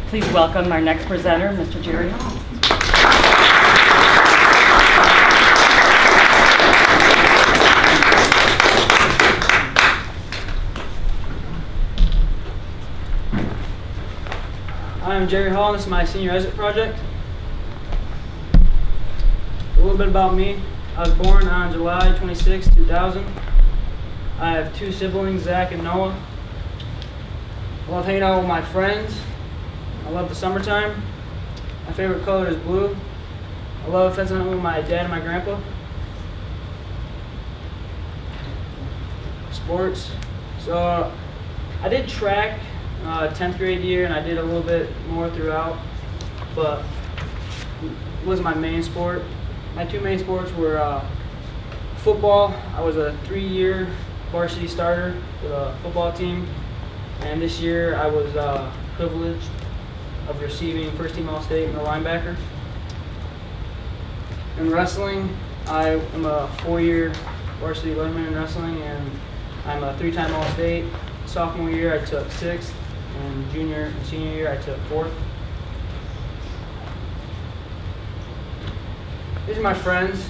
Please welcome our next presenter, Mr. Jerry Hall. I'm Jerry Hall, and this is my senior exit project. A little bit about me. I was born on July 26, 2000. I have two siblings, Zach and Noah. I love hanging out with my friends. I love the summertime. My favorite color is blue. I love fencing hunting with my dad and my grandpa. Sports. So I did track 10th grade year, and I did a little bit more throughout, but it wasn't my main sport. My two main sports were football. I was a 3-year varsity starter with a football team, and this year I was privileged of receiving first team All-State middle linebacker. In wrestling, I am a 4-year varsity lineman in wrestling, and I'm a 3-time All-State. Sophomore year I took 6th, and junior and senior year I took 4th. These are my friends.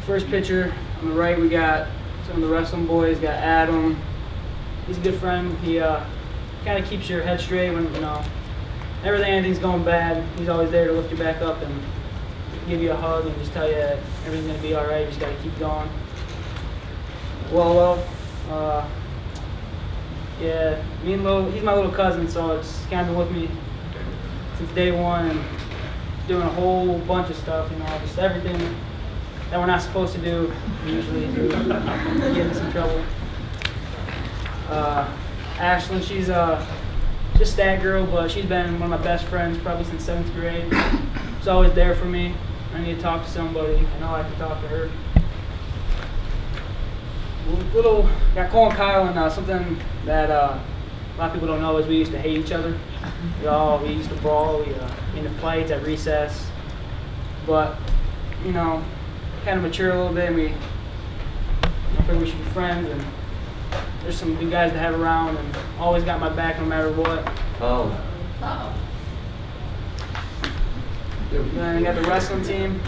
First picture on the right, we got some of the wrestling boys. Got Adam. He's a good friend. He kind of keeps your head straight when anything's going bad. He's always there to lift you back up and give you a hug and just tell you that everything's gonna be all right. You just gotta keep going. Lolo. Yeah, me and Lolo, he's my little cousin, so it's kind of been with me since day one, and doing a whole bunch of stuff, just everything that we're not supposed to do, we usually do, get in some trouble. Ashlyn, she's just that girl, but she's been one of my best friends probably since 7th grade. She's always there for me. I need to talk to somebody, I know I can talk to her. Got Cole and Kyle, and something that a lot of people don't know is we used to hate each other. We used to brawl, we into fights at recess, but kind of mature a little bit, and we figured we should be friends, and there's some good guys to have around, and always got my back no matter what. Oh. Then I got the wrestling team.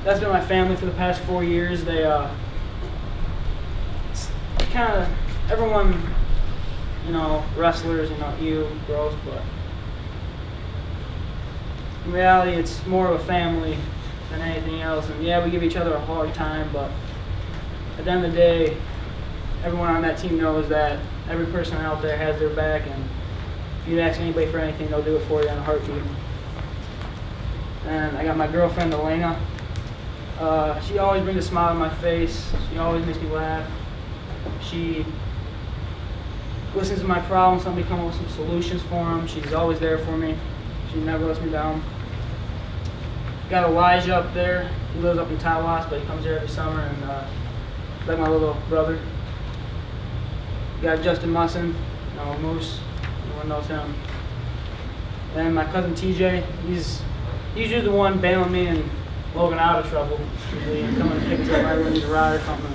That's been my family for the past 4 years. They kind of everyone, wrestlers, you girls, but in reality, it's more of a family than anything else. And yeah, we give each other a hard time, but at the end of the day, everyone on that team knows that every person out there has their back, and if you ask anybody for anything, they'll do it for you in a heartbeat. And I got my girlfriend, Elena. She always brings a smile on my face. She always makes me laugh. She listens to my problems, helps me come up with some solutions for them. She's always there for me. She never lets me down. Got Elijah up there. He lives up in Tawas, but he comes here every summer, and he's like my little brother. Got Justin Musson, Moose. Everyone knows him. And my cousin TJ. He's usually the one bailing me and Logan out of trouble. Usually coming to pick us up right when we need a ride or something.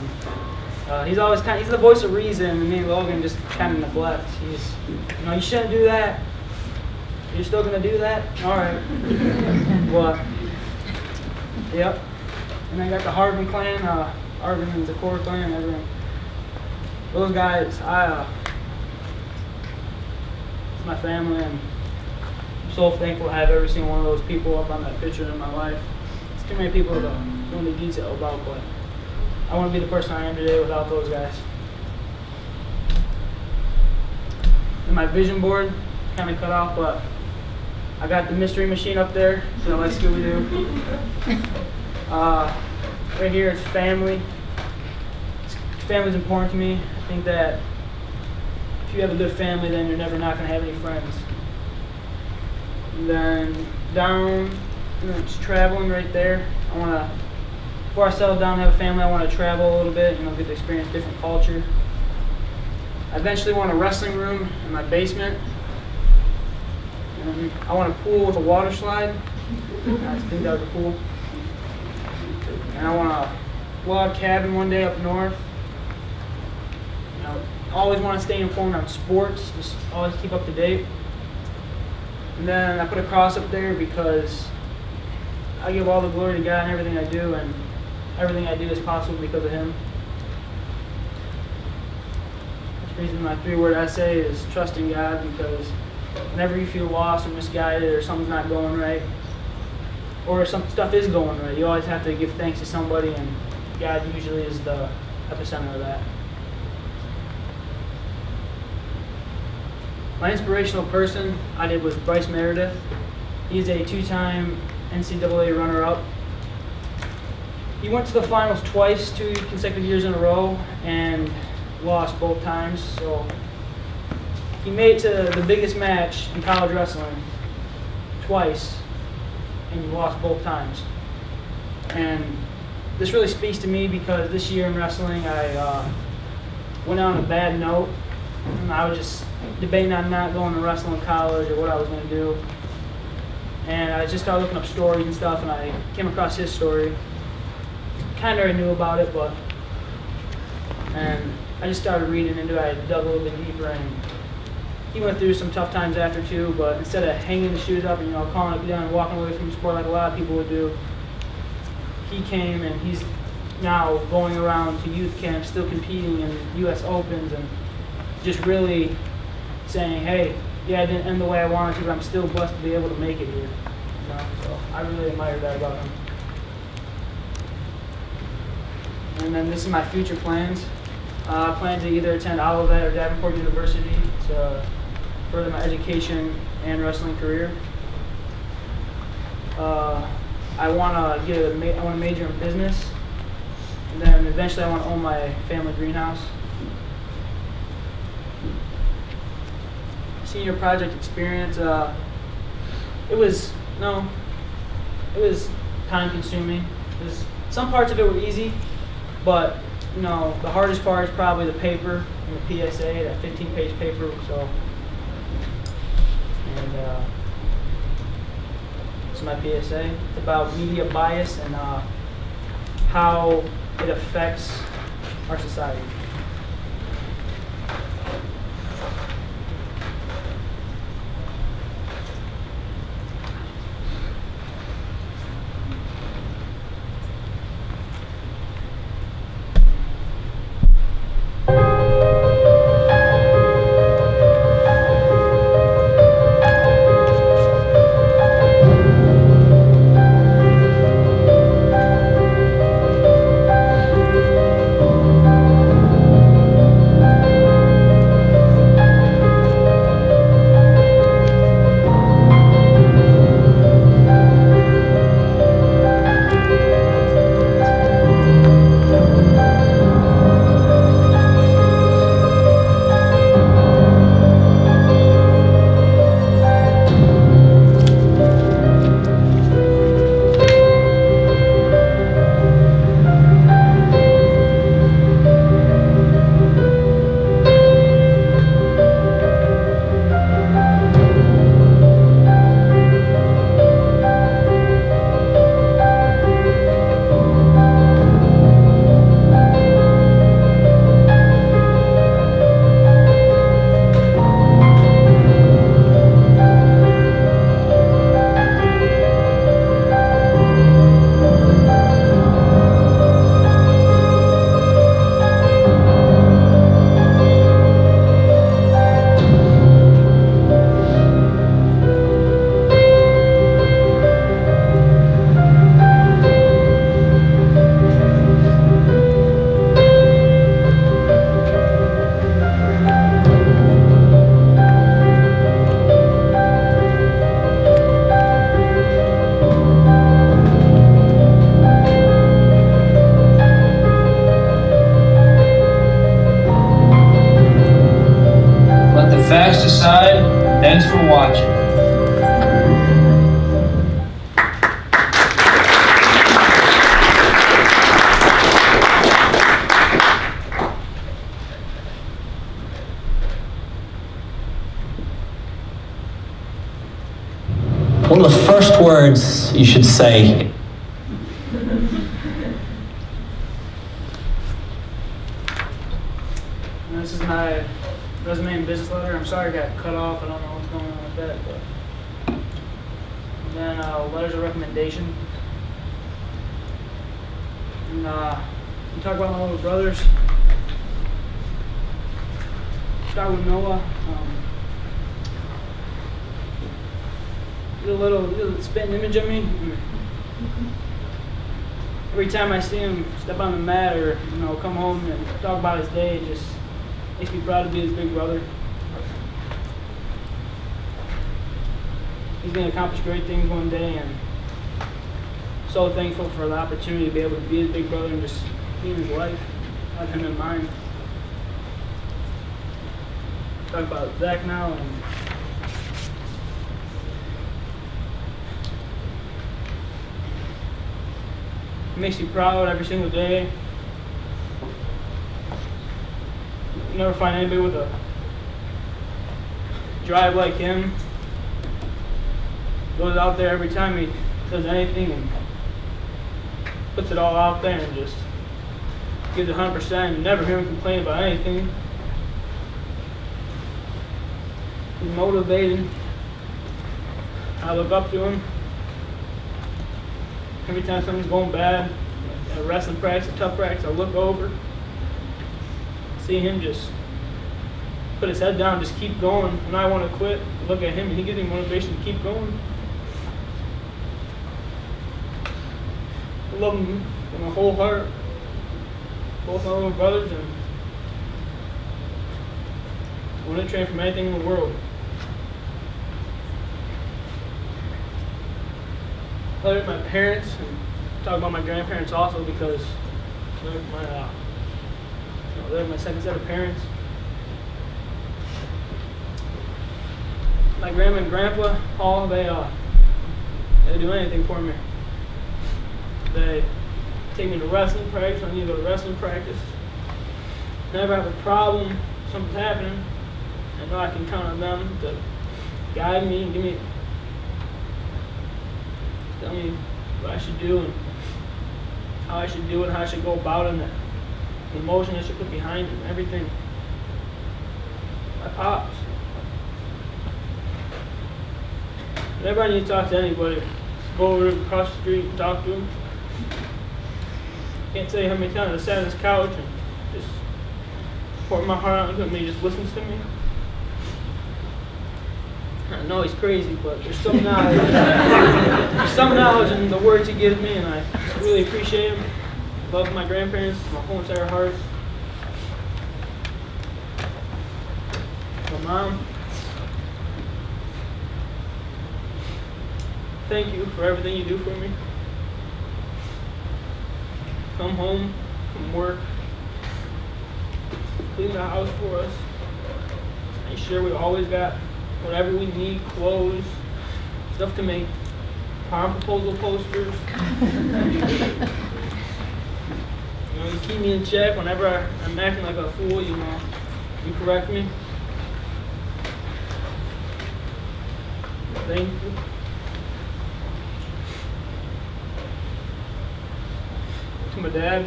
He's always he's the voice of reason, and me and Logan just kind of neglect. He's, you shouldn't do that. You're still gonna do that? All right. Well, yep. And I got the Harvin clan, Harvin and the Core clan, and everything. Those guys, it's my family, and I'm so thankful to have every single one of those people up on that picture in my life. It's too many people to go into detail about, but I want to be the person I am today without those guys. And my vision board kind of cut off, but I got the mystery machine up there, like Scooby-Doo. Right here, it's family. Family's important to me. I think that if you have a good family, then you're never not going to have any friends. And then down, just traveling right there. Before I settle down and have a family, I want to travel a little bit, get to experience different culture. I eventually want a wrestling room in my basement. And I want a pool with a water slide. I think that would be cool. And I want a log cabin one day up north. always want to stay informed on sports, just always keep up to date. And then I put a cross up there because I give all the glory to God in everything I do, and everything I do is possible because of Him. The reason my 3-word essay is trust in God, because whenever you feel lost or misguided or something's not going right, or some stuff is going right, you always have to give thanks to somebody, and God usually is the epicenter of that. My inspirational person I did was Bryce Meredith. He's a 2-time NCAA runner-up. He went to the finals twice, 2 consecutive years in a row, and lost both times. So he made it to the biggest match in college wrestling twice, and he lost both times. And this really speaks to me because this year in wrestling I went out on a bad note. And I was just debating on not going to wrestle in college or what I was going to do. And I just started looking up stories and stuff, and I came across his story. Kind of already knew about it, and I just started reading into it. I dug a little bit deeper, and he went through some tough times after too, but instead of hanging the shoes up and calling it done and walking away from the sport like a lot of people would do, he came, and he's now going around to youth camps, still competing in U.S. Opens, and just really saying, hey, yeah, I didn't end the way I wanted to, but I'm still blessed to be able to make it here. So I really admire that about him. And then this is my future plans. I plan to either attend Olivet or Davenport University to further my education and wrestling career. I want to major in business, and then eventually I want to own my family greenhouse. Senior project experience, it was time consuming. Some parts of it were easy, but the hardest part is probably the paper and the PSA, that 15-page paper. So, and it's my PSA. It's about media bias and how it affects our society. Facts aside, thanks for watching. One of the first words you should say. And this is my resume and business letter. I'm sorry I got cut off. I don't know what's going on with that. But and then letters of recommendation. And we talk about my little brothers. Start with Noah. He's a little spitting image of me. Every time I see him step on the mat or come home and talk about his day, it just makes me proud to be his big brother. He's going to accomplish great things one day, and so thankful for the opportunity to be able to be his big brother and just be in his life, have him in mind. Talk about Zach now. And it makes you proud every single day. You never find anybody with a drive like him. Goes out there every time he does anything and puts it all out there and just gives 100%. You never hear him complain about anything. He's motivated. I look up to him. Every time something's going bad, a wrestling practice, a tough practice, I look over, see him just put his head down, just keep going. When I want to quit, I look at him and he gives me motivation to keep going. I love him with my whole heart, both my little brothers, and I wouldn't trade for anything in the world. I love my parents and talk about my grandparents also because they're my second set of parents. My grandma and grandpa, Paul, they do anything for me. They take me to wrestling practice. I need to go to wrestling practice. Whenever I have a problem, something's happening, I know I can count on them to guide me and tell me what I should do and how I should do it and how I should go about it and the emotion I should put behind it and everything. My pops. Whenever I need to talk to anybody, go over across the street and talk to them. Can't tell you how many times I sat on this couch and just poured my heart out into him and he just listens to me. I know he's crazy, but there's some knowledge. There's some knowledge in the words he gives me, and I just really appreciate him. Love my grandparents, my whole entire heart. My mom. Thank you for everything you do for me. Come home from work, clean the house for us, make sure we always got whatever we need, clothes, stuff to make prom proposal posters. You keep me in check whenever I'm acting like a fool, you correct me. Thank you. To my dad.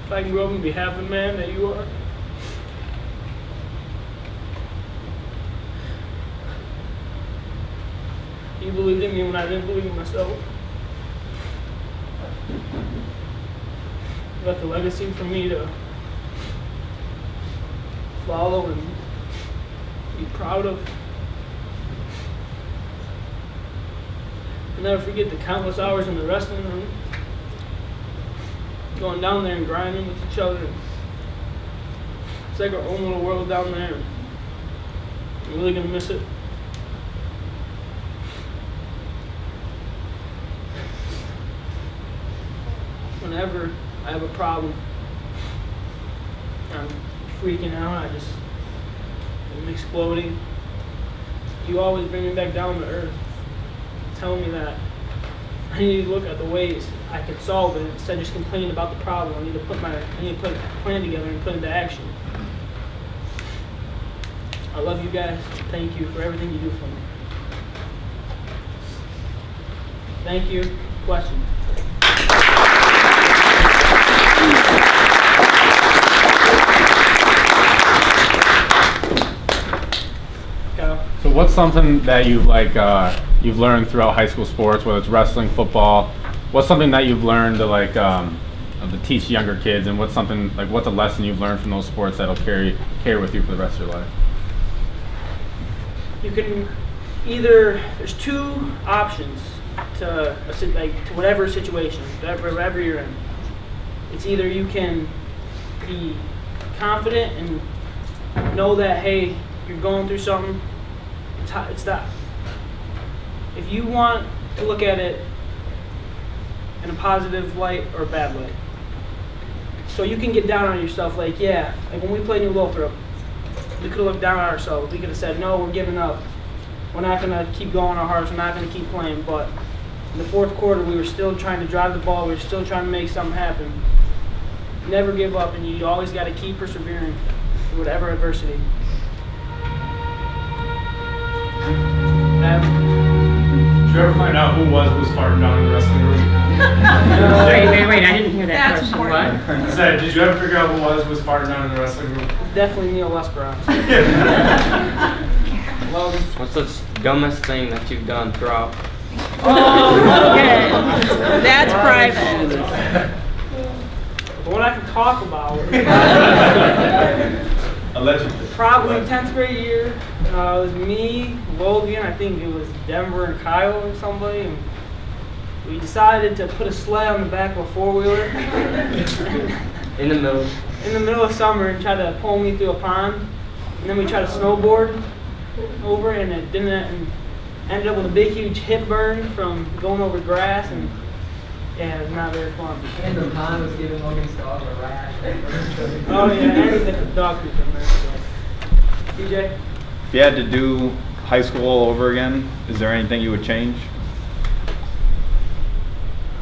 If I can grow up and be half the man that you are. You believed in me when I didn't believe in myself. You left a legacy for me to follow and be proud of. I'll never forget the countless hours in the wrestling room, going down there and grinding with each other. It's like our own little world down there. I'm really gonna miss it. Whenever I have a problem, I'm freaking out, I'm exploding. You always bring me back down to earth, telling me that I need to look at the ways I can solve it instead of just complaining about the problem. I need to put a plan together and put it into action. I love you guys. Thank you for everything you do for me. Thank you. Question. something that you've learned throughout high school sports, whether it's wrestling, football? What's something that you've learned to to teach younger kids, and what's a lesson you've learned from those sports that'll carry with you for the rest of your life? You can there's two options to whatever situation, wherever you're in. It's either you can be confident and know that, hey, you're going through something. It's that. If you want to look at it in a positive light or a bad light, so you can get down on yourself, like when we played New Lothrop, we could have looked down on ourselves. We could have said, no, we're giving up. We're not going to keep going our hardest. We're not going to keep playing. But in the fourth quarter, we were still trying to drive the ball. We were still trying to make something happen. Never give up, and you always got to keep persevering through whatever adversity. Did you ever find out who was farting down in the wrestling room? Wait, I didn't hear that That's question. important. What? I said, did you ever figure out who was farting down in the wrestling room? Definitely Neil Lesperance. What's the dumbest thing that you've done throughout? Oh, okay. That's private. What I can talk about, Allegedly. probably 10th grade year, it was me, Logan, I think it was Denver and Kyle or somebody, and we decided to put a sled on the back of a four-wheeler In the middle. in the middle of summer and try to pull me through a pond. And then we tried to snowboard over, and it didn't, and ended up with a big, huge hip burn from going over grass, and yeah, it was not very fun. And the pond was giving Logan's dog a rash. Oh yeah, and the dog poop in there. So. DJ? If you had to do high school all over again, is there anything you would change?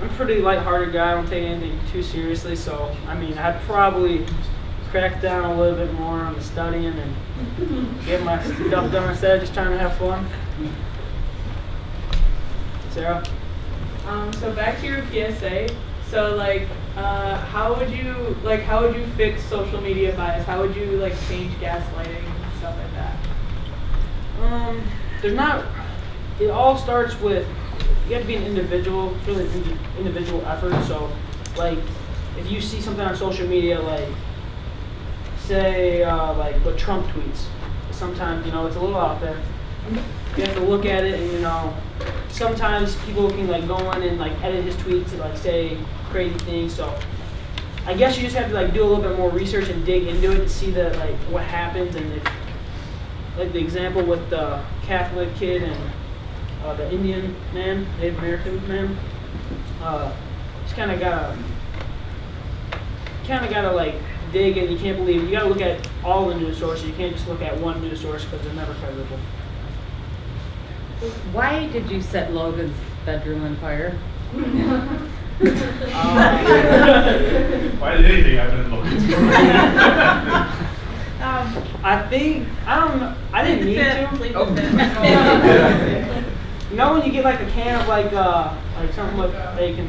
I'm a pretty lighthearted guy. I don't take anything too seriously, so I mean, I'd probably crack down a little bit more on the studying and get my stuff done instead of just trying to have fun. Sarah? So back to your PSA. So how would you fix social media bias? How would you change gaslighting and stuff like that? There's not. It all starts with you have to be an individual. It's really an individual effort. So, if you see something on social media, say what Trump tweets, sometimes it's a little out there. You have to look at it, and sometimes people can go in and edit his tweets to say crazy things. So I guess you just have to do a little bit more research and dig into it to see what happens, and if, the example with the Catholic kid and the Indian man, Native American man, just kind of gotta dig, and you can't believe it. You gotta look at all the news sources. You can't just look at one news source because they're never credible. Why did you set Logan's bedroom on fire? Why did anything happen in Logan's room? I don't know. I didn't need to. When you get a can of something that you can.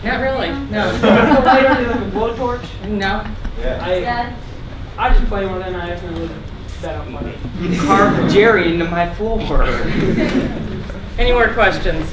Not really. No. Light under a blowtorch. No. I just play one and I accidentally set up money. You carved Jerry into my floor. Any more questions?